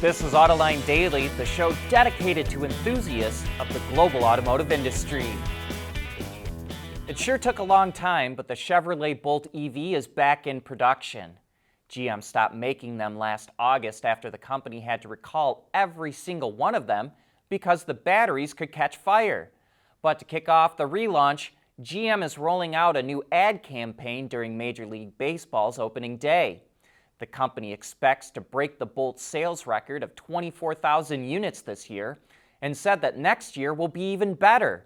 This is Autoline Daily, the show dedicated to enthusiasts of the global automotive industry. It sure took a long time, but the Chevrolet Bolt EV is back in production. GM stopped making them last August after the company had to recall every single one of them because the batteries could catch fire. But to kick off the relaunch, GM is rolling out a new ad campaign during Major League Baseball's opening day. The company expects to break the Bolt sales record of 24,000 units this year and said that next year will be even better.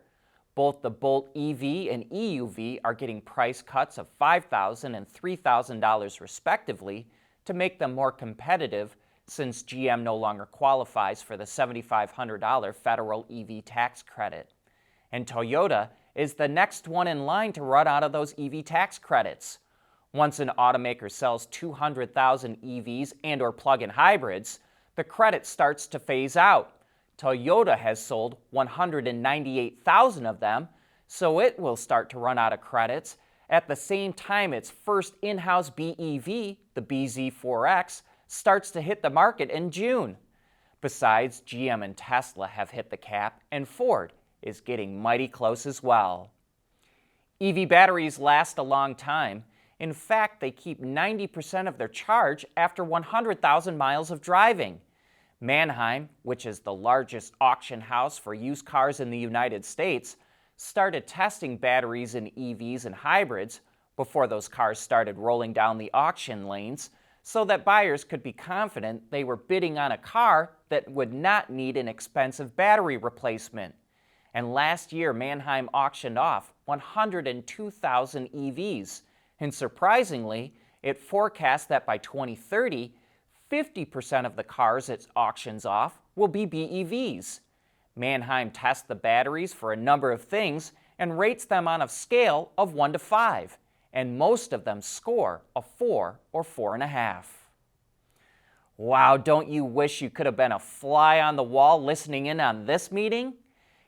Both the Bolt EV and EUV are getting price cuts of $5,000 and $3,000 respectively to make them more competitive since GM no longer qualifies for the $7,500 federal EV tax credit. And Toyota is the next one in line to run out of those EV tax credits. Once an automaker sells 200,000 EVs and/or plug-in hybrids, the credit starts to phase out. Toyota has sold 198,000 of them, so it will start to run out of credits. At the same time, its first in-house BEV, the BZ4X, starts to hit the market in June. Besides, GM and Tesla have hit the cap, and Ford is getting mighty close as well. EV batteries last a long time. In fact, they keep 90% of their charge after 100,000 miles of driving. Manheim, which is the largest auction house for used cars in the United States, started testing batteries in EVs and hybrids before those cars started rolling down the auction lanes so that buyers could be confident they were bidding on a car that would not need an expensive battery replacement. And last year, Manheim auctioned off 102,000 EVs. And surprisingly, it forecasts that by 2030, 50% of the cars it auctions off will be BEVs. Manheim tests the batteries for a number of things and rates them on a scale of 1 to 5, and most of them score a 4 or 4.5. Wow, don't you wish you could have been a fly on the wall listening in on this meeting?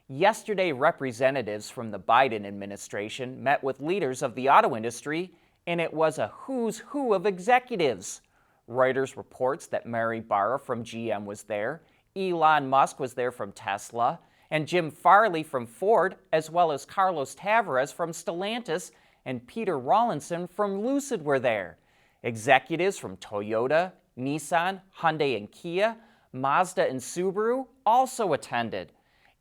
Yesterday, representatives from the Biden administration met with leaders of the auto industry, and it was a who's who of executives. Reuters reports that Mary Barra from GM was there, Elon Musk was there from Tesla, and Jim Farley from Ford, as well as Carlos Tavares from Stellantis and Peter Rawlinson from Lucid were there. Executives from Toyota, Nissan, Hyundai and Kia, Mazda and Subaru also attended.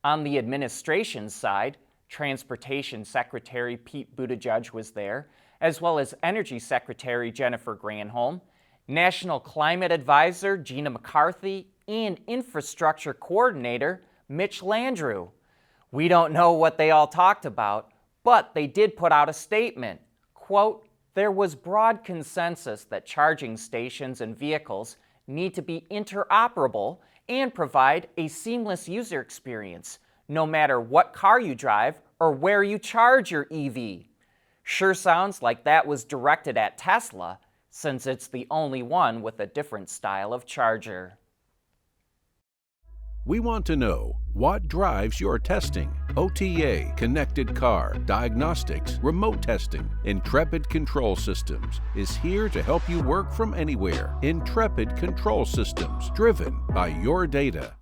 On the administration side, Transportation Secretary Pete Buttigieg was there, as well as Energy Secretary Jennifer Granholm, National Climate Advisor Gina McCarthy, and Infrastructure Coordinator Mitch Landrieu. We don't know what they all talked about, but they did put out a statement. Quote, "There was broad consensus that charging stations and vehicles need to be interoperable and provide a seamless user experience, no matter what car you drive or where you charge your EV." Sure sounds like that was directed at Tesla, since it's the only one with a different style of charger. We want to know what drives your testing. OTA, connected car, diagnostics, remote testing. Intrepid Control Systems is here to help you work from anywhere. Intrepid Control Systems, driven by your data.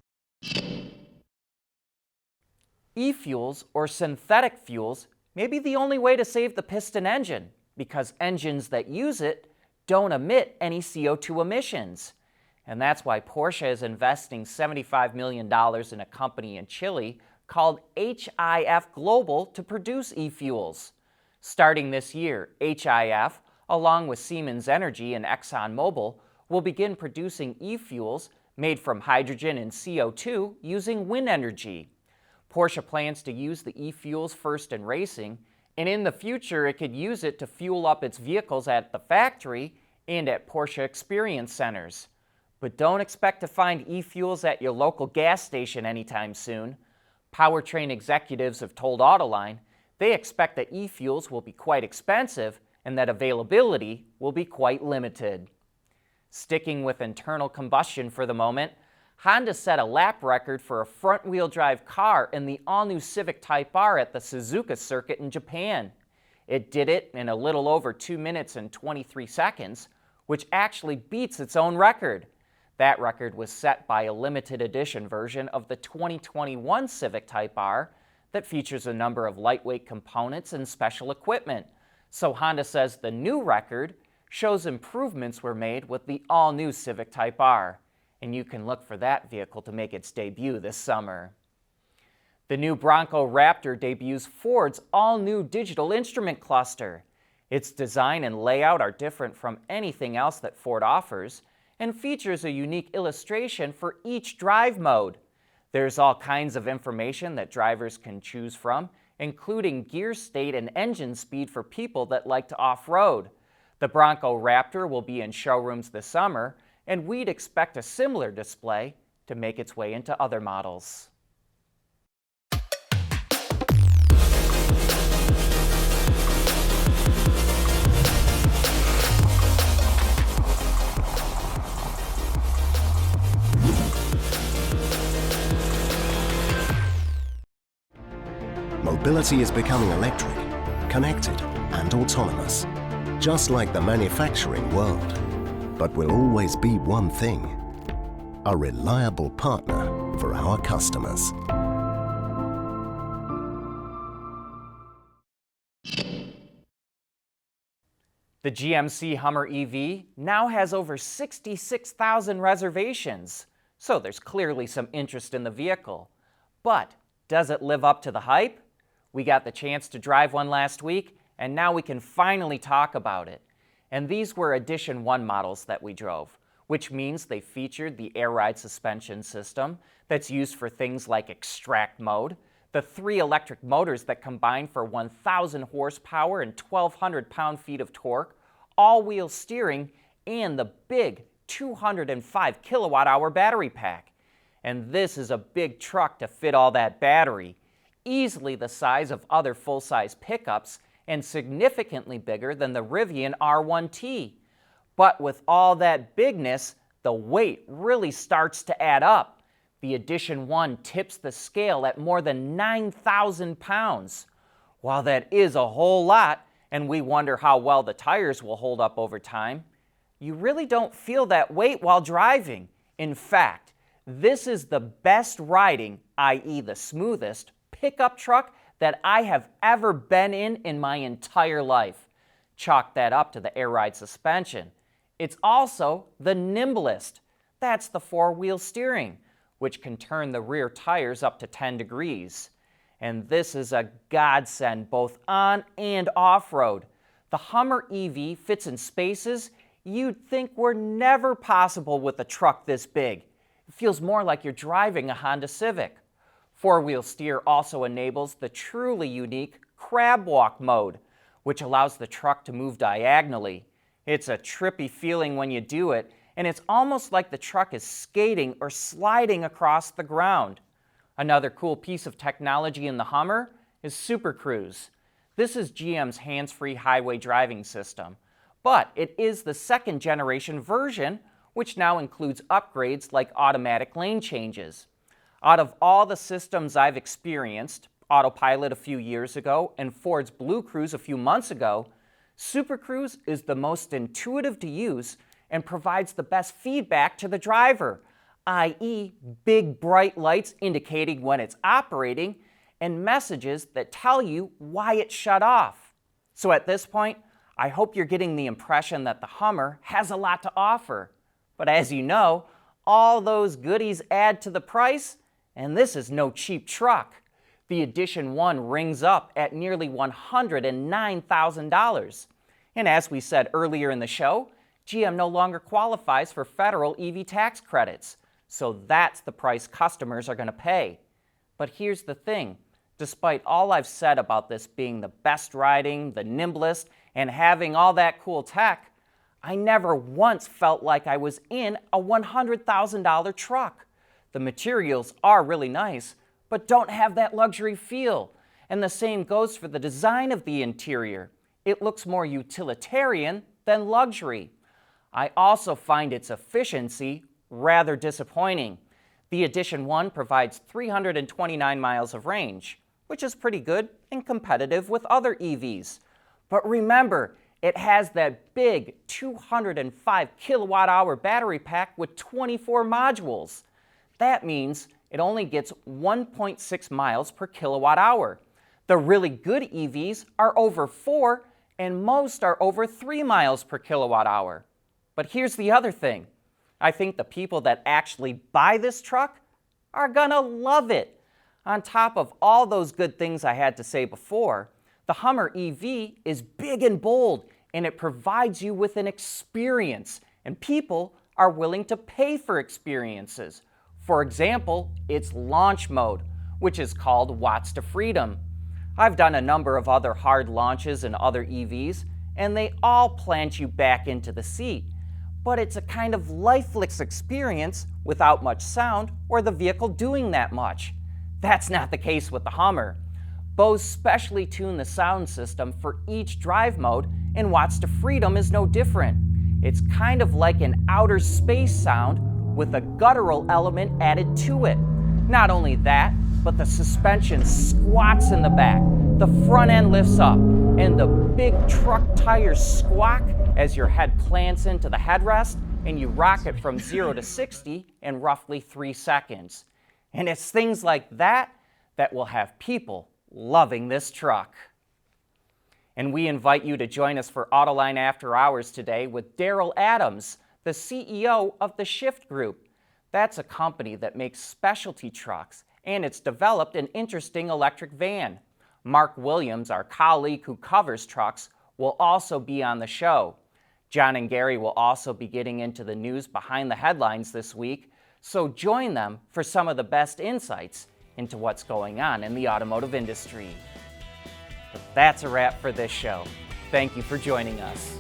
eFuels, or synthetic fuels, may be the only way to save the piston engine, because engines that use it don't emit any CO2 emissions. And that's why Porsche is investing $75 million in a company in Chile called HIF Global to produce eFuels. Starting this year, HIF, along with Siemens Energy and ExxonMobil, will begin producing eFuels made from hydrogen and CO2 using wind energy. Porsche plans to use the eFuels first in racing, and in the future it could use it to fuel up its vehicles at the factory and at Porsche Experience Centers. But don't expect to find eFuels at your local gas station anytime soon. Powertrain executives have told Autoline they expect that eFuels will be quite expensive and that availability will be quite limited. Sticking with internal combustion for the moment, Honda set a lap record for a front-wheel drive car in the all-new Civic Type R at the Suzuka circuit in Japan. It did it in a little over 2 minutes and 23 seconds, which actually beats its own record. That record was set by a limited edition version of the 2021 Civic Type R that features a number of lightweight components and special equipment. So Honda says the new record shows improvements were made with the all-new Civic Type R, and you can look for that vehicle to make its debut this summer. The new Bronco Raptor debuts Ford's all-new digital instrument cluster. Its design and layout are different from anything else that Ford offers and features a unique illustration for each drive mode. There's all kinds of information that drivers can choose from, including gear state and engine speed for people that like to off-road. The Bronco Raptor will be in showrooms this summer, and we'd expect a similar display to make its way into other models. Mobility is becoming electric, connected, and autonomous, just like the manufacturing world. But will always be one thing: a reliable partner for our customers. The GMC Hummer EV now has over 66,000 reservations, so there's clearly some interest in the vehicle. But does it live up to the hype? We got the chance to drive one last week, and now we can finally talk about it. And these were Edition 1 models that we drove, which means they featured the air ride suspension system that's used for things like extract mode, the 3 electric motors that combine for 1,000 horsepower and 1,200 pound-feet of torque, all-wheel steering, and the big 205 kilowatt-hour battery pack. And this is a big truck to fit all that battery, easily the size of other full-size pickups and significantly bigger than the Rivian R1T. But with all that bigness, the weight really starts to add up. The Edition 1 tips the scale at more than 9,000 pounds. While that is a whole lot, and we wonder how well the tires will hold up over time, you really don't feel that weight while driving. In fact, this is the best riding, i.e. the smoothest, pickup truck that I have ever been in my entire life. Chalk that up to the air ride suspension. It's also the nimblest. That's the 4-wheel steering, which can turn the rear tires up to 10 degrees. And this is a godsend both on and off-road. The Hummer EV fits in spaces you'd think were never possible with a truck this big. It feels more like you're driving a Honda Civic. 4-wheel steer also enables the truly unique crab walk mode, which allows the truck to move diagonally. It's a trippy feeling when you do it, and it's almost like the truck is skating or sliding across the ground. Another cool piece of technology in the Hummer is Super Cruise. This is GM's hands-free highway driving system, but it is the 2nd generation version, which now includes upgrades like automatic lane changes. Out of all the systems I've experienced, Autopilot a few years ago and Ford's Blue Cruise a few months ago, Super Cruise is the most intuitive to use and provides the best feedback to the driver, i.e. big bright lights indicating when it's operating and messages that tell you why it's shut off. So at this point, I hope you're getting the impression that the Hummer has a lot to offer. But as you know, all those goodies add to the price, and this is no cheap truck. The Edition 1 rings up at nearly $109,000. And as we said earlier in the show, GM no longer qualifies for federal EV tax credits, so that's the price customers are going to pay. But here's the thing. Despite all I've said about this being the best riding, the nimblest, and having all that cool tech, I never once felt like I was in a $100,000 truck. The materials are really nice, but don't have that luxury feel. And the same goes for the design of the interior. It looks more utilitarian than luxury. I also find its efficiency rather disappointing. The Edition 1 provides 329 miles of range, which is pretty good and competitive with other EVs. But remember, It has that big 205 kilowatt hour battery pack with 24 modules. That means it only gets 1.6 miles per kilowatt hour. The really good EVs are over 4, and most are over 3 miles per kilowatt hour. But here's the other thing. I think the people that actually buy this truck are gonna love it. On top of all those good things I had to say before, the Hummer EV is big and bold, and it provides you with an experience, and people are willing to pay for experiences. For example, its launch mode, which is called Watts to Freedom. I've done a number of other hard launches in other EVs, and they all plant you back into the seat. But it's a kind of lifeless experience without much sound or the vehicle doing that much. That's not the case with the Hummer. Bose specially tuned the sound system for each drive mode, and Watts to Freedom is no different. It's kind of like an outer space sound with a guttural element added to it. Not only that, but the suspension squats in the back, the front end lifts up, and the big truck tires squawk as your head plants into the headrest and you rock it from 0 to 60 in roughly 3 seconds. And it's things like that that will have people loving this truck. And we invite you to join us for Autoline After Hours today with Daryl Adams, the CEO of the Shift Group. That's a company that makes specialty trucks, and it's developed an interesting electric van. Mark Williams, our colleague who covers trucks, will also be on the show. John and Gary will also be getting into the news behind the headlines this week, so join them for some of the best insights into what's going on in the automotive industry. But that's a wrap for this show. Thank you for joining us.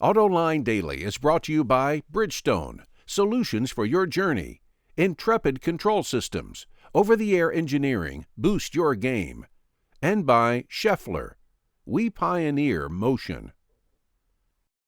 Autoline Daily is brought to you by Bridgestone, solutions for your journey, Intrepid Control Systems, over-the-air engineering, boost your game, and by Scheffler, we pioneer motion.